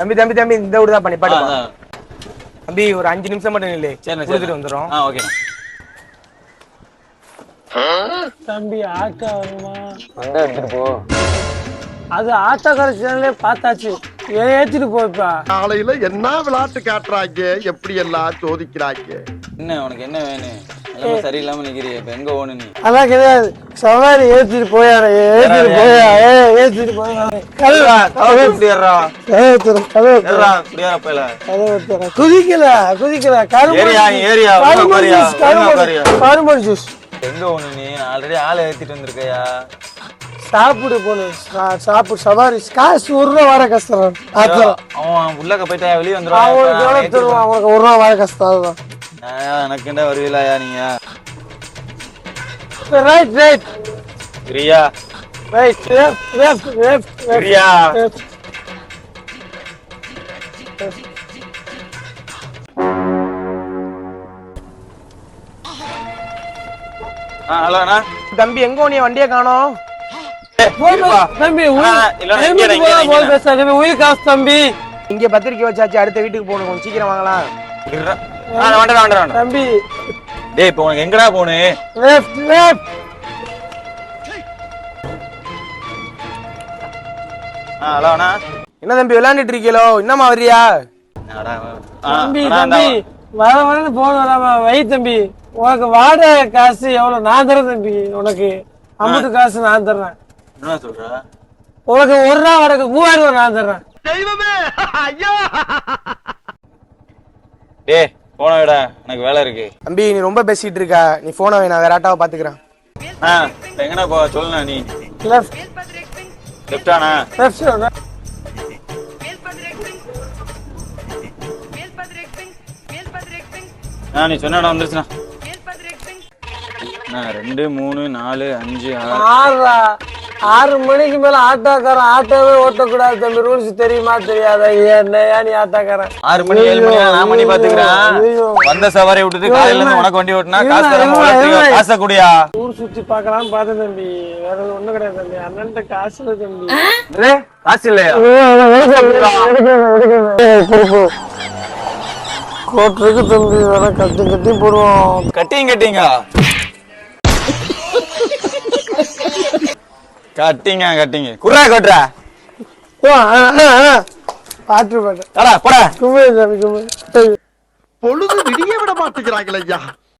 தம்பி தம்பி தம்பி இந்த ஊர் தான் பண்ணி பாட்டு தம்பி ஒரு 5 நிமிஷம் மட்டும் நில்லு கொடுத்துட்டு வந்துடும் ஓகே தம்பி ஆட்டோ வருமா வந்தா எடுத்துட்டு போ அது ஆட்டோக்கார சேனலே பார்த்தாச்சு ஏத்திட்டு போய்ப்பா காலையில என்ன விளையாட்டு காட்டுறாங்க எப்படி எல்லாம் சோதிக்கிறாங்க என்ன உனக்கு என்ன வேணும் சரியில்லாம நிக்கிறிய இப்ப எங்க ஓனு நீ அதான் கிடையாது சவாரி ஏத்திட்டு போயாரு ஏத்திட்டு போயாரு குதிக்கல கரும்பு ஜூஸ் எங்க ஓனு நீ ஆல்ரெடி ஆளை ஏத்திட்டு வந்திருக்கையா சாப்பிடு போனு சாப்பிடு சவாரி காசு 1 ரூபா வர கஷ்டம் அவன் உள்ளக்க போயிட்டா வெளியே அவனுக்கு அவனுக்கு 1 ரூபா வர கஷ்டம் அதுதான் எனக்கு என்ன வருவீங்களா நீங்க right right Priya right left Priya hello அண்ணா தம்பி எங்க நீ வண்டியை காணோம் தம்பி உயிர் காசு தம்பி இங்க பத்திரிக்கை வச்சாச்சு அடுத்த வீட்டுக்கு போகணும் கொஞ்சம் சீக்கிரம் வாங்கலாம் தம்பி டேய் இப்போ உனக்கு எங்கடா போனு லெஃப்ட் ஹலோ அண்ணா என்ன தம்பி விளையாண்டுட்டு இருக்கீங்களோ என்னமா வரியா தம்பி தம்பி வரன்னு போன் வராம வை தம்பி உனக்கு வாடகை காசு எவ்வளவு நான் தரேன் தம்பி உனக்கு 50 காசு நான் தர்றேன் என்ன சொல்ற உனக்கு 1 ரூபா வாடகை 3000 ரூபா நான் தர்றேன் தெய்வமே ஐயா டேய் போன விட எனக்கு வேலை இருக்கு தம்பி நீ ரொம்ப பேசிட்டு இருக்க நீ போனை நான் வேற ஆட்டாவை பாத்துக்கிறேன் எங்கடா போ சொல்லுண்ணா நீ லெஃப்ட் லெஃப்டாண்ணா லெஃப்ட் நீ சொன்ன வந்துருச்சுண்ணா 2 3 4 5 6 மணிக்கு மேல ஆட்டோக்காரன் ஆட்டோவே ஓட்டக்கூடாது தம்பி ரூல்ஸ் தெரியுமா தெரியாதா என்னையா நீ ஆட்டோக்காரன் 6 மணி 7 மணி நான் மணி பாத்துக்கிறேன் வந்த சவாரி விட்டுட்டு காலையில இருந்து உனக்கு வண்டி ஓட்டினா காசை குடியா ஊர் சுத்தி பாக்கலாம்னு பார்த்தேன் தம்பி வேற ஒண்ணும் கிடையாது தம்பி அண்ணன்ட்ட காசு இல்ல தம்பி காசு இல்லையா கோட்டுருக்கு தம்பி வேற கட்டி போடுவோம் கட்டிங்க குர்ரா கொட்றா பாட்டு போடா கும்பல் தம்பி கும்பல் பொழுது விடிய விட மாட்டேங்கிறாங்களே ஐயா